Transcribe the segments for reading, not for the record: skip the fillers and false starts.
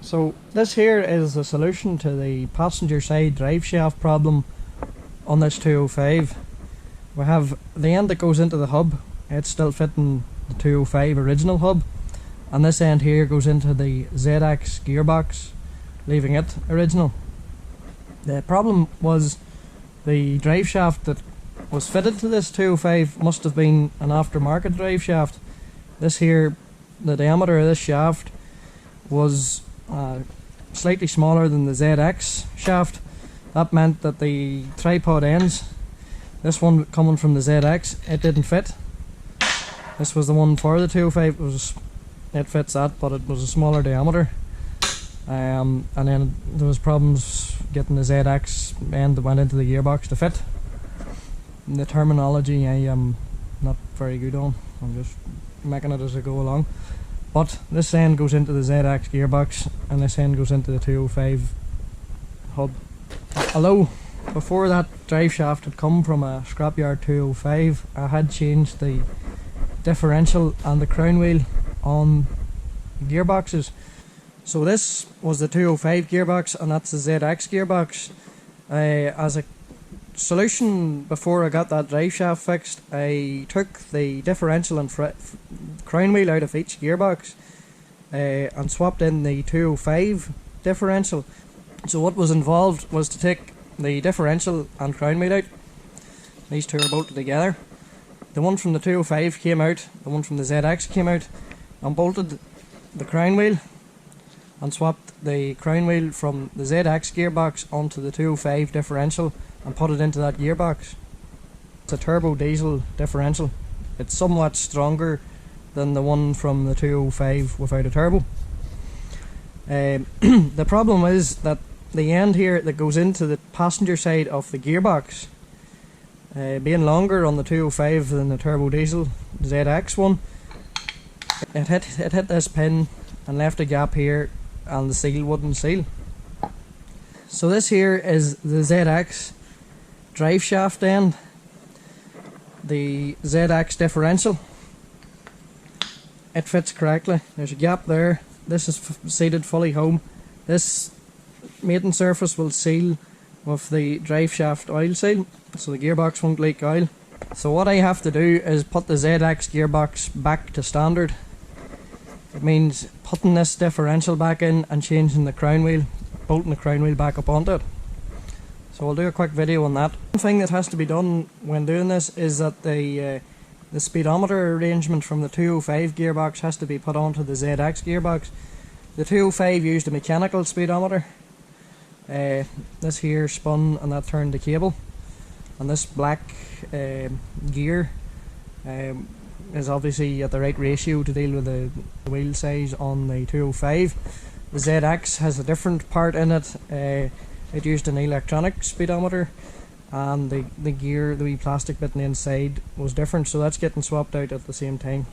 So this here is the solution to the passenger side drive shaft problem on this 205. We have the end that goes into the hub, it's still fitting the 205 original hub, and this end here goes into the ZX gearbox, leaving it original. The problem was the drive shaft that was fitted to this 205 must have been an aftermarket drive shaft. This here, the diameter of this shaft was slightly smaller than the ZX shaft. That meant that the tripod ends, this one coming from the ZX, it didn't fit. This was the one for the 205, it fits that, but it was a smaller diameter. And then there was problems getting the ZX end that went into the gearbox to fit. And the terminology I am not very good on, I'm just making it as I go along. But this end goes into the ZX gearbox and this end goes into the 205 hub. Although before that drive shaft had come from a scrapyard 205, I had changed the differential and the crown wheel on gearboxes. So this was the 205 gearbox and that's the ZX gearbox. As a solution before I got that drive shaft fixed, I took the differential and crown wheel out of each gearbox and swapped in the 205 differential. So what was involved was to take the differential and crown wheel out. These two are bolted together. The one from the 205 came out, the one from the ZX came out, and bolted the crown wheel and swapped the crown wheel from the ZX gearbox onto the 205 differential and put it into that gearbox. It's a turbo diesel differential. It's somewhat stronger than the one from the 205 without a turbo. The problem is that the end here that goes into the passenger side of the gearbox, being longer on the 205 than the turbo diesel ZX one, it hit this pin and left a gap here and the seal wouldn't seal. So this here is the ZX drive shaft end, the ZX differential. It fits correctly. There's a gap there. This is seated fully home. This mating surface will seal with the drive shaft oil seal, so the gearbox won't leak oil. So what I have to do is put the ZX gearbox back to standard. It means putting this differential back in and changing the crown wheel, bolting the crown wheel back up onto it. So I'll do a quick video on that. One thing that has to be done when doing this is that the speedometer arrangement from the 205 gearbox has to be put onto the ZX gearbox. The 205 used a mechanical speedometer. This here spun and that turned the cable, and this black gear is obviously at the right ratio to deal with the wheel size on the 205. The ZX has a different part in it. It used an electronic speedometer, and the gear, the wee plastic bit on the inside, was different, so that's getting swapped out at the same time.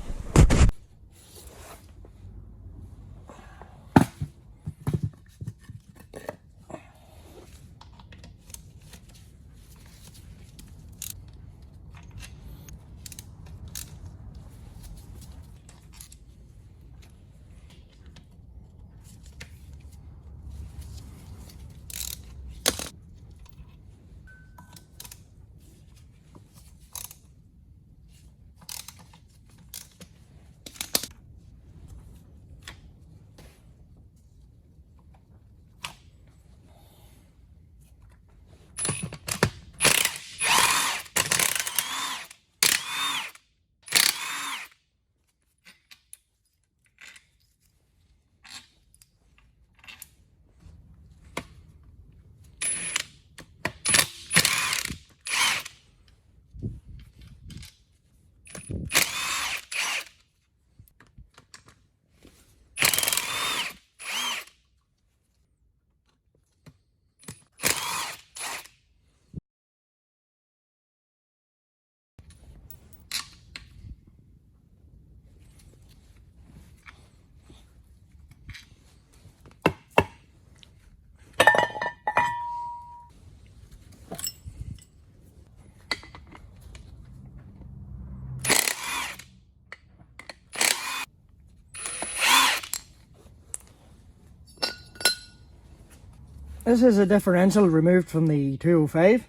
This is a differential removed from the 205.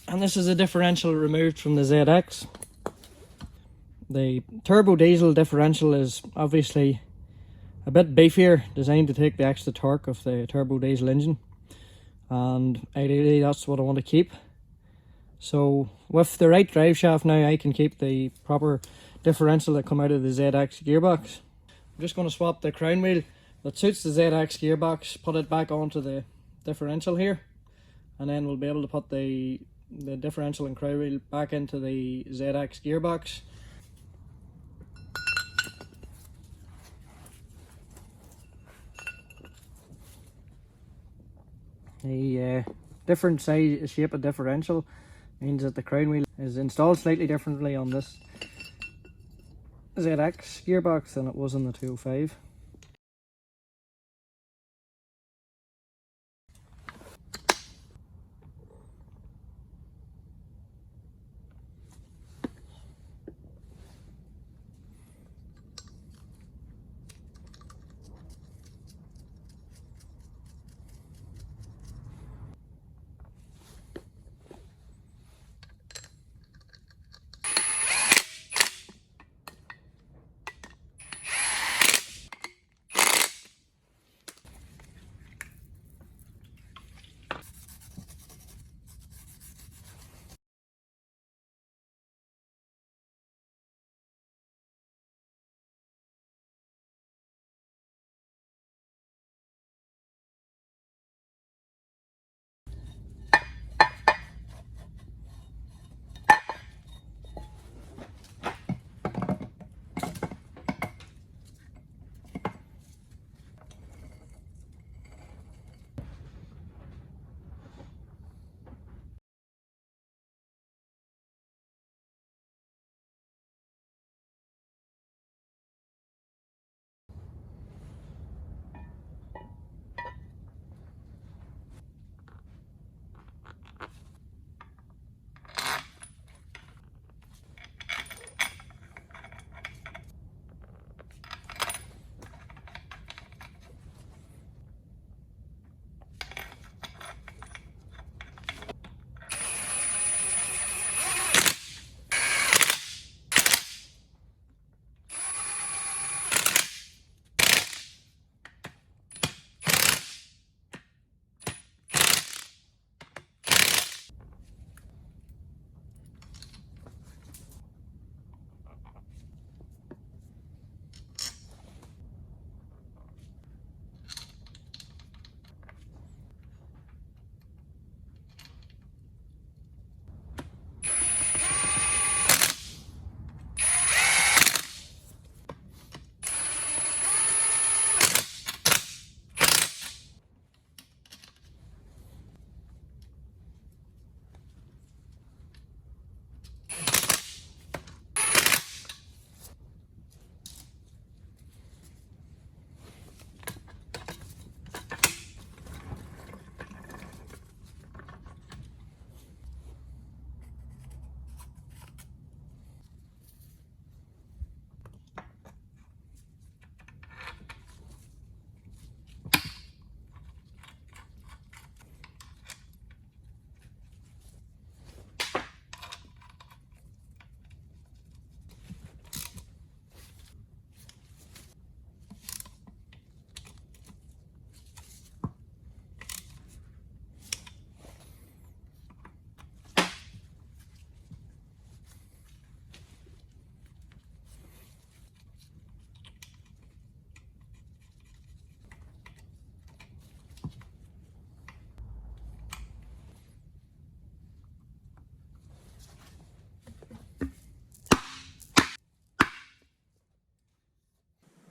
And this is a differential removed from the ZX. The turbo diesel differential is obviously a bit beefier, designed to take the extra torque of the turbo diesel engine. And ideally that's what I want to keep. So with the right drive shaft now, I can keep the proper differential that come out of the ZX gearbox. I'm just going to swap the crown wheel that suits the ZX gearbox, put it back onto the differential here, and then we'll be able to put the differential and crown wheel back into the ZX gearbox. The different size shape of differential means that the crown wheel is installed slightly differently on this ZX gearbox than it was on the 205.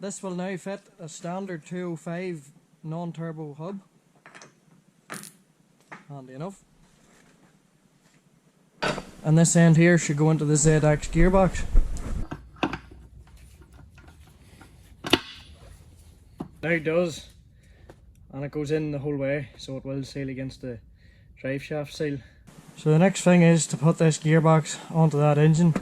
This will now fit a standard 205 non-turbo hub. Handy enough. And this end here should go into the ZX gearbox. Now it does, and it goes in the whole way, so it will seal against the drive shaft seal. So the next thing is to put this gearbox onto that engine.